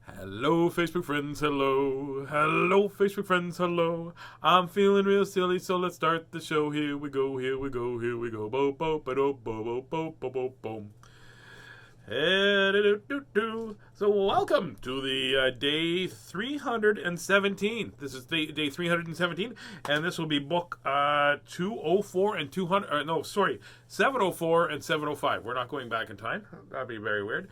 Hello, Facebook friends, hello. Hello, Facebook friends, hello. I'm feeling real silly, so let's start the show. Here we go, here we go, here we go. Bo bo ba do bo bo bo bo bo boom. So welcome to the day 317. This is day 317, and this will be book 204 and 200. No, sorry, 704 and 705. We're not going back in time. That'd be very weird.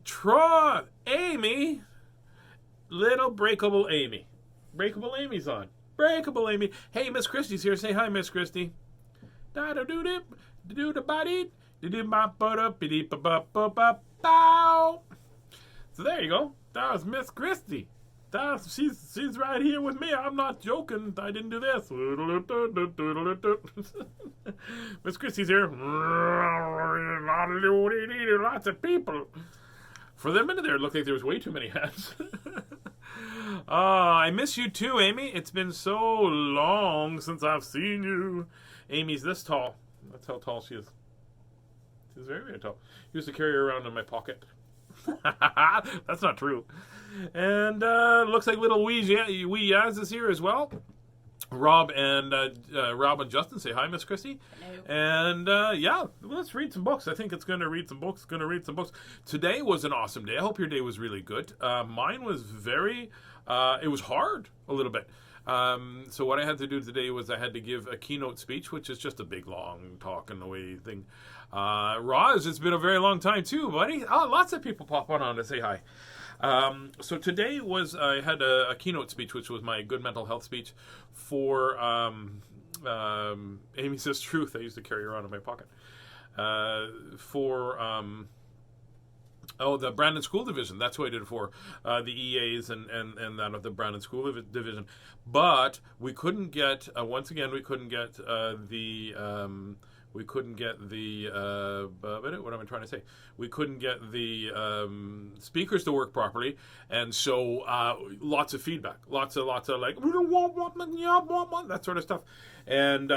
Troy, Amy, little breakable Amy. Breakable Amy's on. Breakable Amy. Hey, Miss Christie's here. Say hi, Miss Christie. So there you go. That was Miss Christie. She's right here with me. I'm not joking. I didn't do this. Miss Christie's here. Lots of people. For the minute there, it looked like there was way too many hands. I miss you too, Amy. It's been so long since I've seen you. Amy's this tall. That's how tall she is. She's very, very tall. Used to carry her around in my pocket. That's not true. And looks like little wee Yaz is here as well. Rob and Justin say hi, Miss Christie. Hello. And yeah, let's read some books. I think it's going to read some books. Today was an awesome day. I hope your day was really good. Mine was very. It was hard a little bit. So what I had to do today was I had to give a keynote speech, which is just a big long talk and away thing. Roz, it's been a very long time too, buddy. Oh, lots of people pop on to say hi. So today I had a keynote speech, which was my good mental health speech for Amy Says Truth. I used to carry around in my pocket for the Brandon School Division. That's who I did it for, the EAs and that of the Brandon School Division. But we couldn't get once again we couldn't get the what am I trying to say? We couldn't get the speakers to work properly, and so lots of feedback, lots of like that sort of stuff, and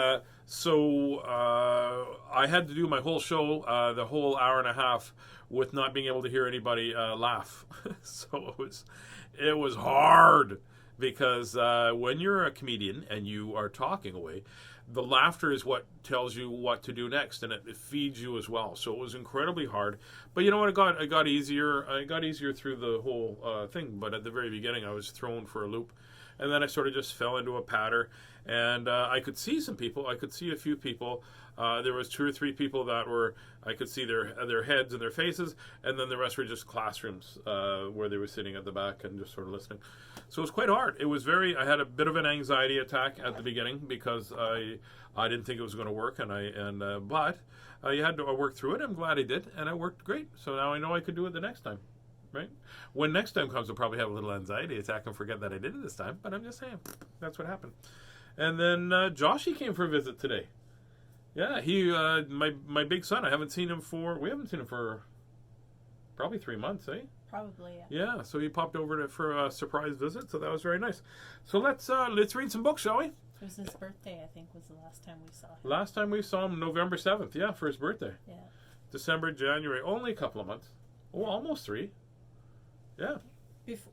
so I had to do my whole show, the whole hour and a half, with not being able to hear anybody laugh. So it was hard because when you're a comedian and you are talking away, the laughter is what tells you what to do next, and it feeds you as well. So it was incredibly hard. But you know what? It got easier. It got easier through the whole thing. But at the very beginning, I was thrown for a loop, and then I sort of just fell into a patter. And I could see some people. I could see a few people. There was 2 or 3 people that were. I could see their heads and their faces, and then the rest were just classrooms where they were sitting at the back and just sort of listening. So it was quite hard. It was very. I had a bit of an anxiety attack at the beginning because I didn't think it was going to work, but you had to work through it. I'm glad I did, and it worked great. So now I know I could do it the next time, right? When next time comes, I'll probably have a little anxiety attack and forget that I did it this time. But I'm just saying, that's what happened. And then Joshy came for a visit today. Yeah, he my big son. We haven't seen him for probably 3 months, eh? Probably, yeah. Yeah, so he popped over for a surprise visit, so that was very nice. So let's read some books, shall we? It was his birthday, I think, was the last time we saw him. Last time we saw him, November 7th, yeah, for his birthday. Yeah. December, January, only a couple of months. Oh, almost 3. Yeah.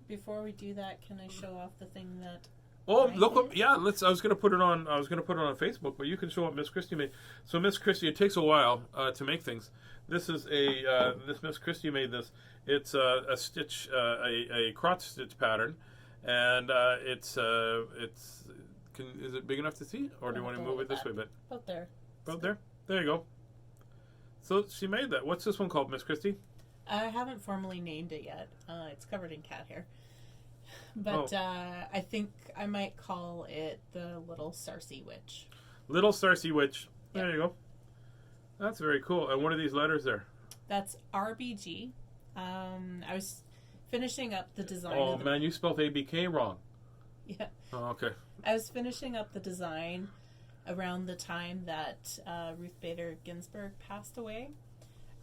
Before we do that, can I show off the thing that... Oh, look what! Yeah, I was going to put it on. Facebook, but you can show what Miss Christie made. So Miss Christie, it takes a while to make things. This is this Miss Christie made this. It's a stitch, a crotch stitch pattern, and is it big enough to see, or do you want to move it this way a bit? Out there. Out there. There you go. So she made that. What's this one called, Miss Christie? I haven't formally named it yet. It's covered in cat hair. But I think I might call it the Little Sarcy Witch. Little Sarcy Witch. Yep. There you go. That's very cool. And what are these letters there? That's RBG. I was finishing up the design. Oh, man, you spelled ABK wrong. Yeah. Oh, okay. I was finishing up the design around the time that Ruth Bader Ginsburg passed away.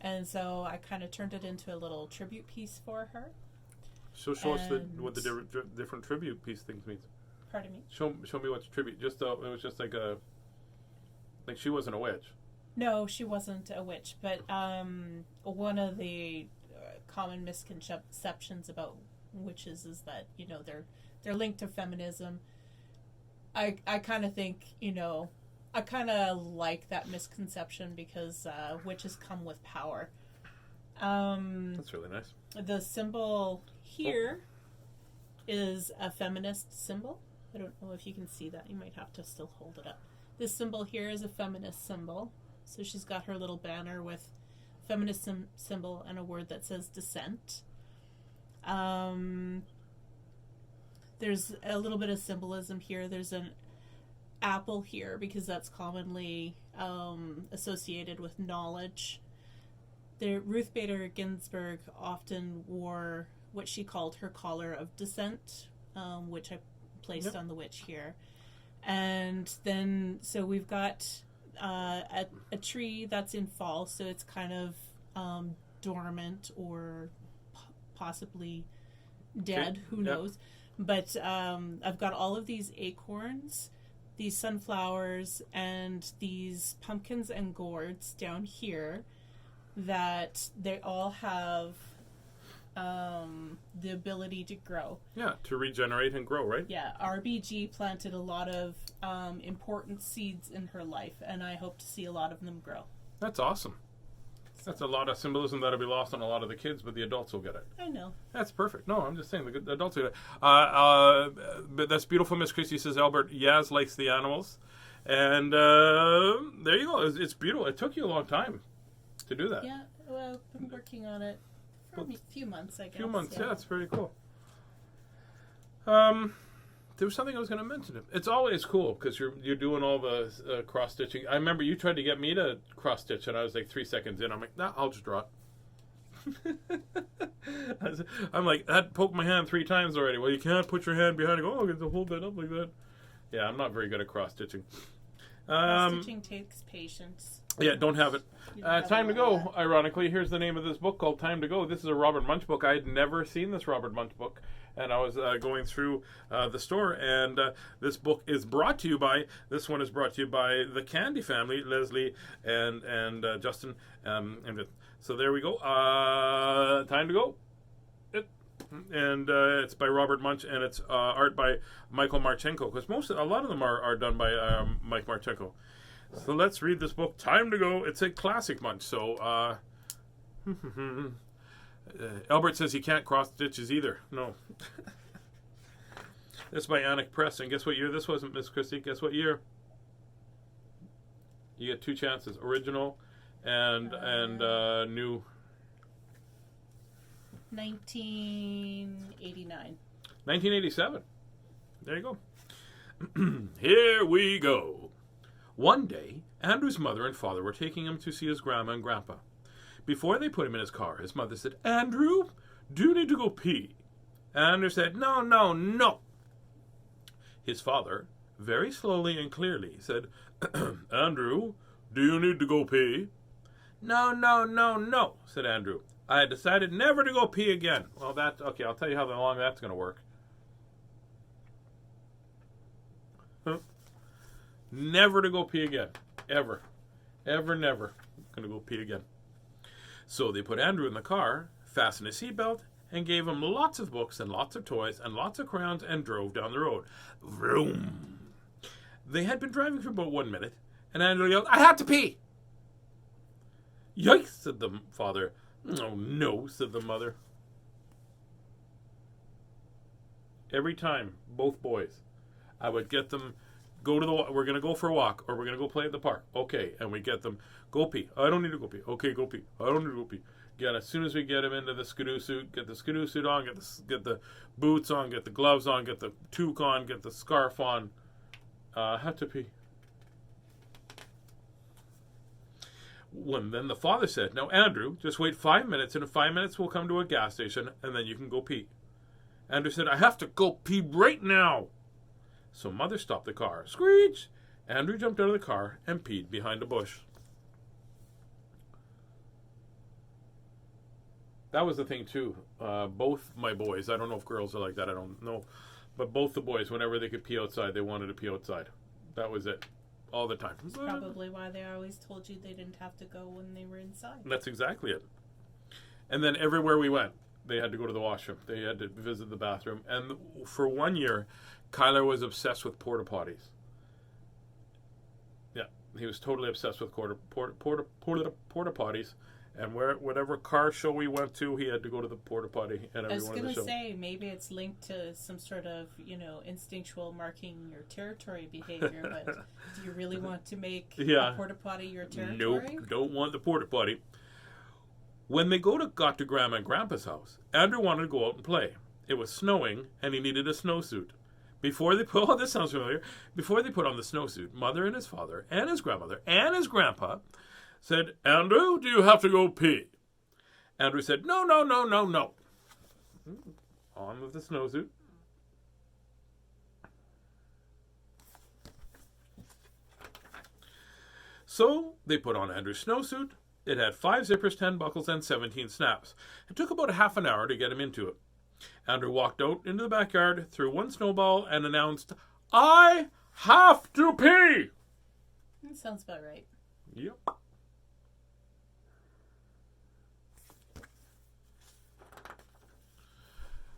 And so I kind of turned it into a little tribute piece for her. So show us what the different tribute piece things means. Pardon me? Show me what's tribute. Just it was just like she wasn't a witch. No, she wasn't a witch, but one of the common misconceptions about witches is that, you know, they're linked to feminism. I kind of think, you know, I kind of like that misconception because witches come with power. That's really nice. The symbol here is a feminist symbol. I don't know if you can see that. You might have to still hold it up. This symbol here is a feminist symbol. So she's got her little banner with feminist symbol and a word that says dissent. There's a little bit of symbolism here. There's an apple here because that's commonly associated with knowledge. Ruth Bader Ginsburg often wore what she called her collar of dissent, which I placed on the witch here. And then, so we've got a tree that's in fall, so it's kind of dormant or possibly dead, who knows. But I've got all of these acorns, these sunflowers, and these pumpkins and gourds down here that they all have the ability to grow. Yeah, to regenerate and grow, right? Yeah, RBG planted a lot of important seeds in her life, and I hope to see a lot of them grow. That's awesome. That's a lot of symbolism that'll be lost on a lot of the kids, but the adults will get it. I know. That's perfect. No, I'm just saying the adults will get it. But that's beautiful. Miss Christie says Albert Yaz likes the animals, and there you go. It's beautiful. It took you a long time to do that. Yeah, well, I've been working on it for a few months, I guess. A few months, yeah, it's very cool. There was something I was going to mention. It's always cool because you're doing all the cross stitching. I remember you tried to get me to cross stitch, and I was like 3 seconds in. I'm like, nah, I'll just draw it. I'm like, that poked my hand 3 times already. Well, you can't put your hand behind it. Oh, I'm going to hold that up like that. Yeah, I'm not very good at cross stitching. Cross stitching takes patience. Yeah, don't have it. Time to Go. Ironically, here's the name of this book called Time to Go. This is a Robert Munsch book. I had never seen this Robert Munsch book, and I was going through the store, and this book is brought to you by. This one is brought to you by the Candy family, Leslie and Justin. So there we go. Time to Go. And it's by Robert Munsch, and it's art by Michael Marchenko, because a lot of them are done by Mike Marchenko. So let's read this book, Time to Go. It's a classic Munsch. So Albert says he can't cross stitches either. No. This is by Anik Press, and guess what year this was, Miss Christie? Guess what year? You get 2 chances: original and new. 1989. 1987. There you go. Here we go. One day, Andrew's mother and father were taking him to see his grandma and grandpa. Before they put him in his car, his mother said, "Andrew, do you need to go pee?" Andrew said, "No, no, no." His father, very slowly and clearly, said, "Andrew, do you need to go pee?" "No, no, no, no," said Andrew. "I had decided never to go pee again." Well, okay, I'll tell you how long that's going to work. Never to go pee again. Ever. Ever, never. Going to go pee again. So they put Andrew in the car, fastened his seatbelt, and gave him lots of books and lots of toys and lots of crayons and drove down the road. Vroom. They had been driving for about 1 minute, and Andrew yelled, "I had to pee!" "Yikes," said the father. "Oh, no," said the mother. Every time, both boys, I would get them, we're going to go for a walk, or we're going to go play at the park. Okay, and we get them, go pee. "I don't need to go pee." "Okay, go pee." "I don't need to go pee." As soon as we get him into the skidoo suit, get the skidoo suit on, get the boots on, get the gloves on, get the toque on, get the scarf on. Had to pee. Then the father said, "Now, Andrew, just wait 5 minutes, and in 5 minutes we'll come to a gas station, and then you can go pee." Andrew said, "I have to go pee right now." So mother stopped the car. Screech! Andrew jumped out of the car and peed behind a bush. That was the thing, too. Both my boys, I don't know if girls are like that, I don't know. But both the boys, whenever they could pee outside, they wanted to pee outside. That was it. all the time. That's probably why they always told you they didn't have to go when they were inside. That's exactly it. And then everywhere we went, they had to go to the washroom. They had to visit the bathroom. And for 1 year, Kyler was obsessed with porta potties. Yeah, he was totally obsessed with porta potties. And whatever car show we went to, he had to go to the porta potty at every one of the shows. I was going to say, maybe it's linked to some sort of, instinctual marking your territory behavior, but do you really want to make a porta potty your territory? Nope, don't want the porta potty. When they got to Grandma and Grandpa's house, Andrew wanted to go out and play. It was snowing, and he needed a snowsuit. This sounds familiar. Before they put on the snowsuit, Mother and his father and his grandmother and his grandpa said, Andrew, do you have to go pee? Andrew said, no. On with the snowsuit. So they put on Andrew's snowsuit. It had 5 zippers, 10 buckles, and 17 snaps. It took about a half an hour to get him into it. Andrew walked out into the backyard, threw one snowball, and announced, I have to pee! That sounds about right. Yep.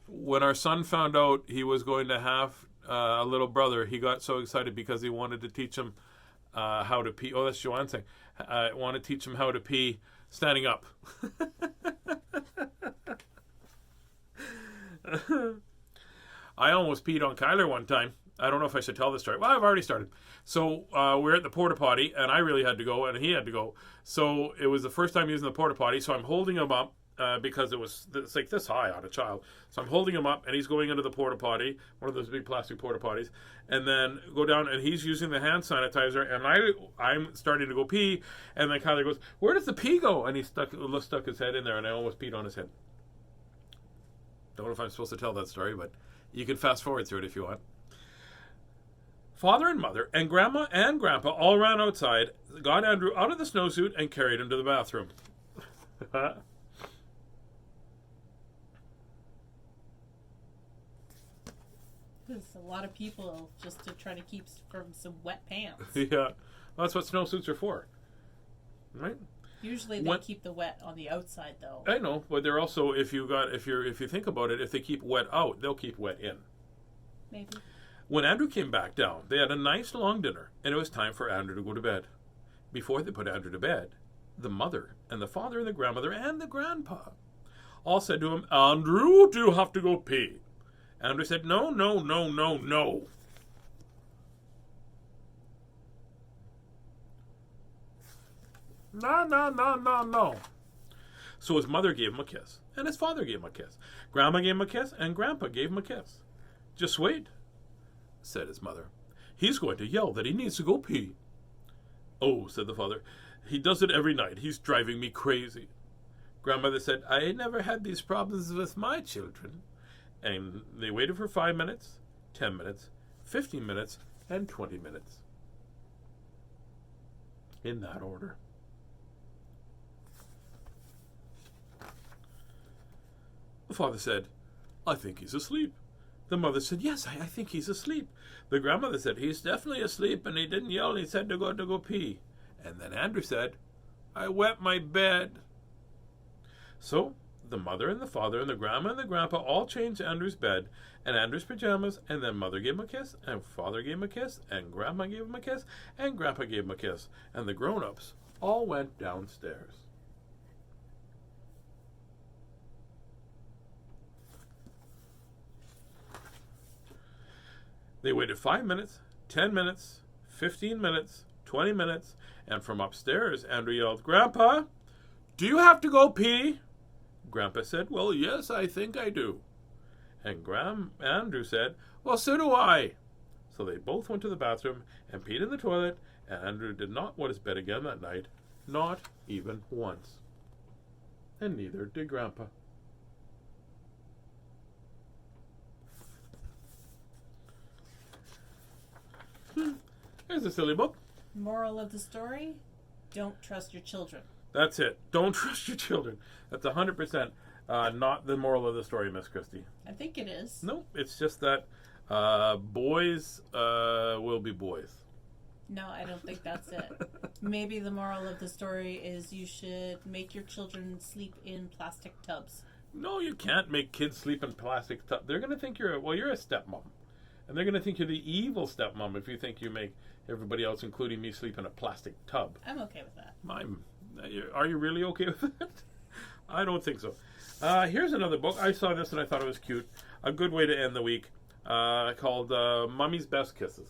When our son found out he was going to have a little brother, he got so excited because he wanted to teach him how to pee. Oh, that's Joanne saying. I want to teach him how to pee standing up. I almost peed on Kyler one time. I don't know if I should tell this story. Well, I've already started. So we're at the porta potty, and I really had to go, and he had to go. So it was the first time using the porta potty, so I'm holding him up because it's like this high on a child. So I'm holding him up, and he's going into the porta potty, one of those big plastic porta potties, and then go down, and he's using the hand sanitizer, and I'm starting to go pee, and then Kyler goes, where does the pee go? And he stuck his head in there, and I almost peed on his head. Don't know if I'm supposed to tell that story, but you can fast forward through it if you want. Father and Mother and Grandma and Grandpa all ran outside, got Andrew out of the snowsuit, and carried him to the bathroom. There's a lot of people just to try to keep from some wet pants. Yeah, well, that's what snowsuits are for, right? Usually they keep the wet on the outside, though. I know, but they're also if you think about it, if they keep wet out, they'll keep wet in. Maybe. When Andrew came back down, they had a nice long dinner, and it was time for Andrew to go to bed. Before they put Andrew to bed, the mother and the father and the grandmother and the grandpa all said to him, Andrew, do you have to go pee? Andrew said, no. No. So his mother gave him a kiss, and his father gave him a kiss. Grandma gave him a kiss, and Grandpa gave him a kiss. Just wait, said his mother. He's going to yell that he needs to go pee. Oh, said the father, he does it every night. He's driving me crazy. Grandmother said, I never had these problems with my children. And they waited for 5 minutes, 10 minutes, 15 minutes, and 20 minutes. In that order. The father said, I think he's asleep. The mother said, yes, I think he's asleep. The grandmother said, he's definitely asleep, and he didn't yell, and he said to go pee. And then Andrew said, I wet my bed. So the mother and the father and the grandma and the grandpa all changed Andrew's bed and Andrew's pajamas, and then mother gave him a kiss, and father gave him a kiss, and grandma gave him a kiss, and grandpa gave him a kiss, and the grown-ups all went downstairs. They waited 5 minutes, 10 minutes, 15 minutes, 20 minutes, and from upstairs, Andrew yelled, Grandpa, do you have to go pee? Grandpa said, well, yes, I think I do. And Andrew said, well, so do I. So they both went to the bathroom and peed in the toilet, and Andrew did not wet his bed again that night, not even once. And neither did Grandpa. Here's a silly book. Moral of the story, don't trust your children. That's it. Don't trust your children. That's 100% not the moral of the story, Miss Christie. I think it is. No, it's just that boys will be boys. No, I don't think that's it. Maybe the moral of the story is you should make your children sleep in plastic tubs. No, you can't make kids sleep in plastic tubs. They're going to think you're a stepmom. And they're going to think you're the evil stepmom if you think you make everybody else, including me, sleep in a plastic tub. I'm okay with that. Are you really okay with that? I don't think so. Here's another book. I saw this and I thought it was cute. A good way to end the week. Called Mommy's Best Kisses.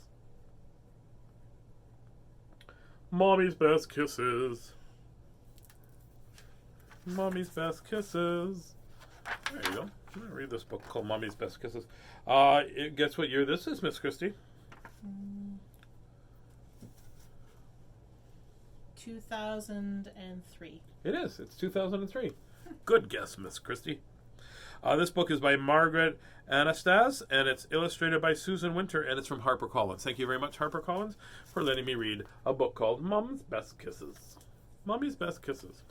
Mommy's Best Kisses. Mommy's Best Kisses. There you go. I'm going to read this book called Mommy's Best Kisses. Guess what year this is, Miss Christie? 2003. It is. It's 2003. Good guess, Miss Christie. This book is by Margaret Anastas, and it's illustrated by Susan Winter, and it's from HarperCollins. Thank you very much, HarperCollins, for letting me read a book called Mom's Best Kisses. Mommy's Best Kisses.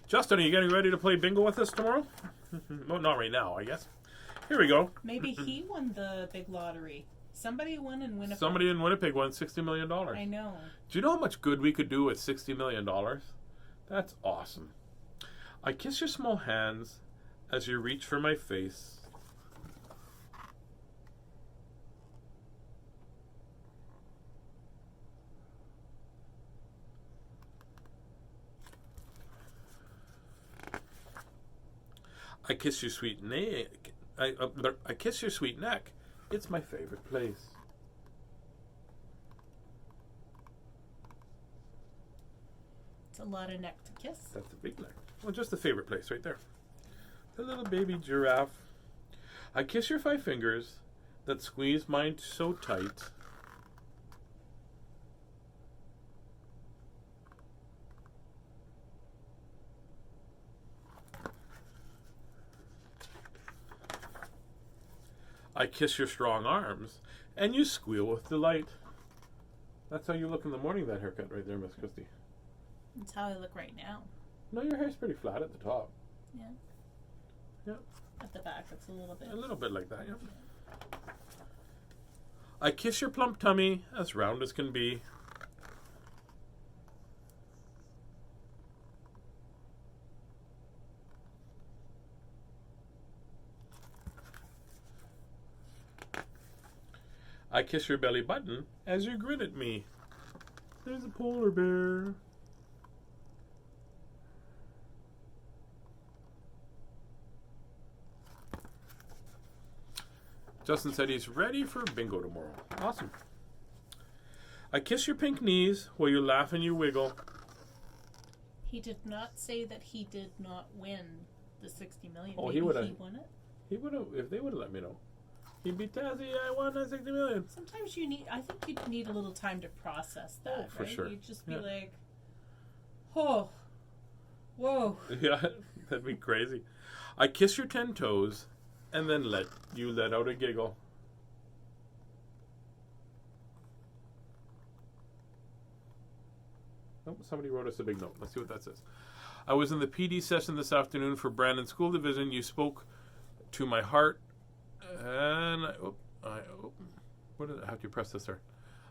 Justin, are you getting ready to play bingo with us tomorrow? Well, not right now, I guess. Here we go. Maybe he won the big lottery. Somebody won in Winnipeg. Somebody in Winnipeg won $60 million. I know. Do you know how much good we could do with $60 million? That's awesome. I kiss your small hands as you reach for my face. I kiss your sweet neck. I kiss your sweet neck. It's my favorite place. It's a lot of neck to kiss. That's a big neck. Well, just the favorite place right there. The little baby giraffe. I kiss your 5 fingers that squeeze mine so tight. I kiss your strong arms, and you squeal with delight. That's how you look in the morning, that haircut right there, Miss Christie. That's how I look right now. No, your hair's pretty flat at the top. Yeah. Yeah. At the back, it's a little bit. Like that, yeah. I kiss your plump tummy, as round as can be. I kiss your belly button as you grin at me. There's a polar bear. Justin said he's ready for bingo tomorrow. Awesome. I kiss your pink knees while you laugh and you wiggle. He did not say that he did not win the $60 million. Oh, Maybe he would've. He won it. He would have, if they would have let me know. He'd be Tazzy, I won that $60 million. Sometimes I think you'd need a little time to process that, Oh, for right? sure. You'd just be like, oh, whoa. Yeah, that'd be crazy. I kiss your 10 toes and then let out a giggle. Oh, somebody wrote us a big note. Let's see what that says. I was in the PD session this afternoon for Brandon School Division. You spoke to my heart, and how do you press this there?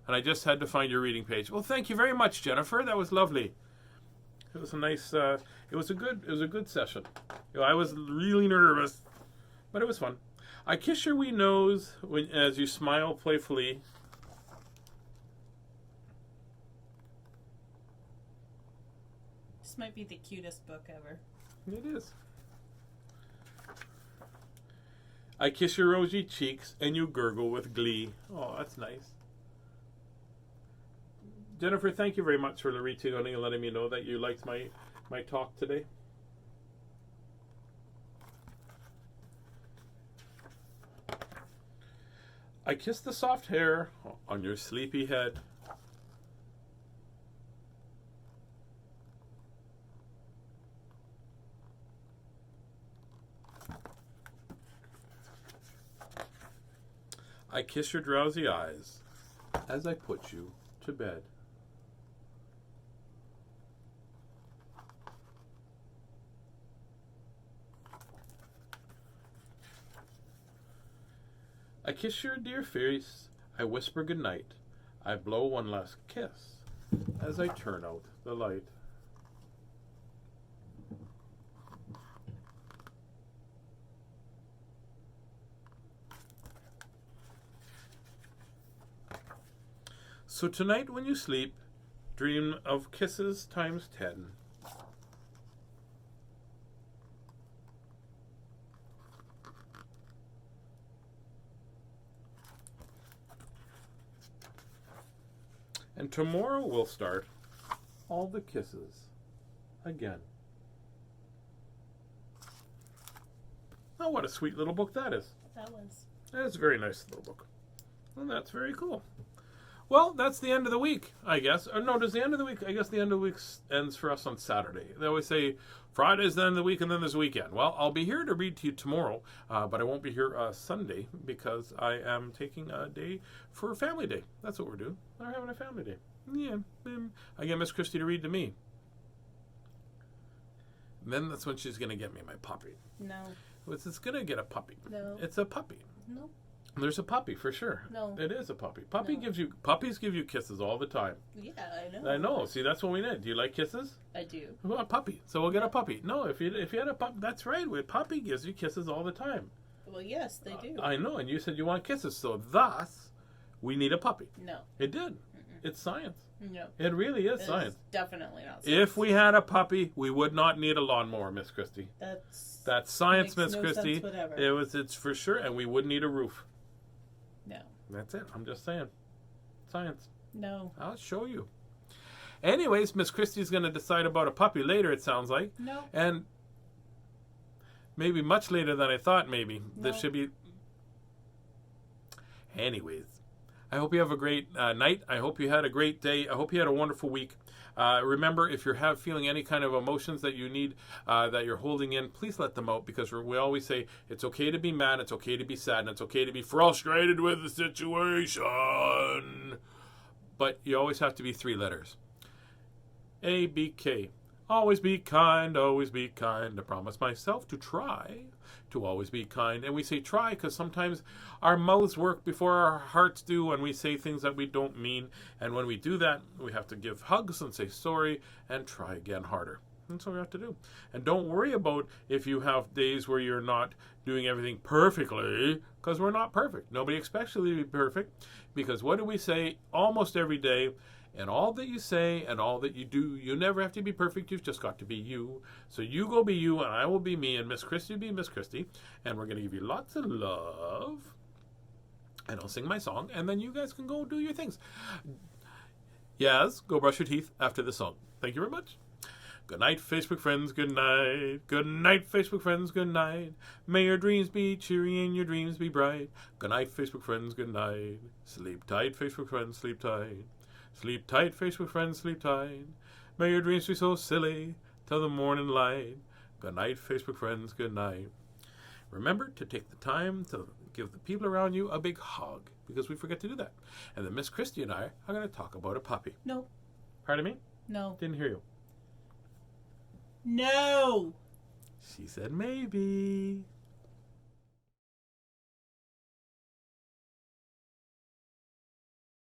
And I just had to find your reading page. Well, thank you very much, Jennifer. That was lovely. It was a nice. It was a good session. I was really nervous, but it was fun. I kiss your wee nose as you smile playfully. This might be the cutest book ever. It is. I kiss your rosy cheeks and you gurgle with glee. Oh, that's nice. Jennifer, thank you very much for the retweeting and letting me know that you liked my talk today. I kiss the soft hair on your sleepy head. I kiss your drowsy eyes as I put you to bed. I kiss your dear face, I whisper goodnight I blow one last kiss as I turn out the light. So tonight when you sleep, dream of kisses times 10. And tomorrow we'll start all the kisses again. Oh, what a sweet little book that is. That was. That's a very nice little book. Well, that's very cool. Well, that's the end of the week, I guess. Or no, does the end of the week, I guess the end of the week ends for us on Saturday. They always say Friday's the end of the week and then there's a weekend. Well, I'll be here to read to you tomorrow, but I won't be here Sunday because I am taking a day for Family Day. That's what we're doing. We're having a Family Day. Yeah. I get Miss Christie to read to me. And then that's when she's going to get me my puppy. No. It's going to get a puppy. No. It's a puppy. No. There's a puppy for sure. No. It is a puppy. No. Puppies give you kisses all the time. Yeah, I know. I know. See, that's what we need. Do you like kisses? I do. Well, a puppy. So we'll get a puppy. No, if you had a puppy, that's right. A puppy gives you kisses all the time. Well, yes, they do. I know, and you said you want kisses, so thus we need a puppy. No. It did. It's science. No. It really is science. Definitely not science. If we had a puppy, we would not need a lawnmower, Miss Christie. That's science, Miss no Christie. sense whatever. It's for sure, and we wouldn't need a roof. No. That's it. I'm just saying. Science. No. I'll show you. Anyways, Miss Christie's going to decide about a puppy later, it sounds like. No. And maybe much later than I thought, maybe. No. This should be... Anyways, I hope you have a great night. I hope you had a great day. I hope you had a wonderful week. Remember, if you're feeling any kind of emotions that you need, that you're holding in, please let them out, because we always say it's okay to be mad, it's okay to be sad, and it's okay to be frustrated with the situation. But you always have to be 3 letters. A-B-K. Always be kind, always be kind. I promise myself to try to always be kind. And we say try because sometimes our mouths work before our hearts do, and we say things that we don't mean. And when we do that, we have to give hugs and say sorry and try again harder. That's what we have to do. And don't worry about if you have days where you're not doing everything perfectly, because we're not perfect. Nobody expects you to be perfect, because what do we say almost every day? And all that you say and all that you do, you never have to be perfect. You've just got to be you. So you go be you, and I will be me, and Miss Christie will be Miss Christie. And we're going to give you lots of love. And I'll sing my song, and then you guys can go do your things. Yes, go brush your teeth after the song. Thank you very much. Good night, Facebook friends, good night. Good night, Facebook friends, good night. May your dreams be cheery and your dreams be bright. Good night, Facebook friends, good night. Sleep tight, Facebook friends, sleep tight. Sleep tight, Facebook friends, sleep tight. May your dreams be so silly till the morning light. Good night, Facebook friends, good night. Remember to take the time to give the people around you a big hug, because we forget to do that. And then Miss Christie and I are going to talk about a puppy. No. Pardon me? No. Didn't hear you. No. She said maybe.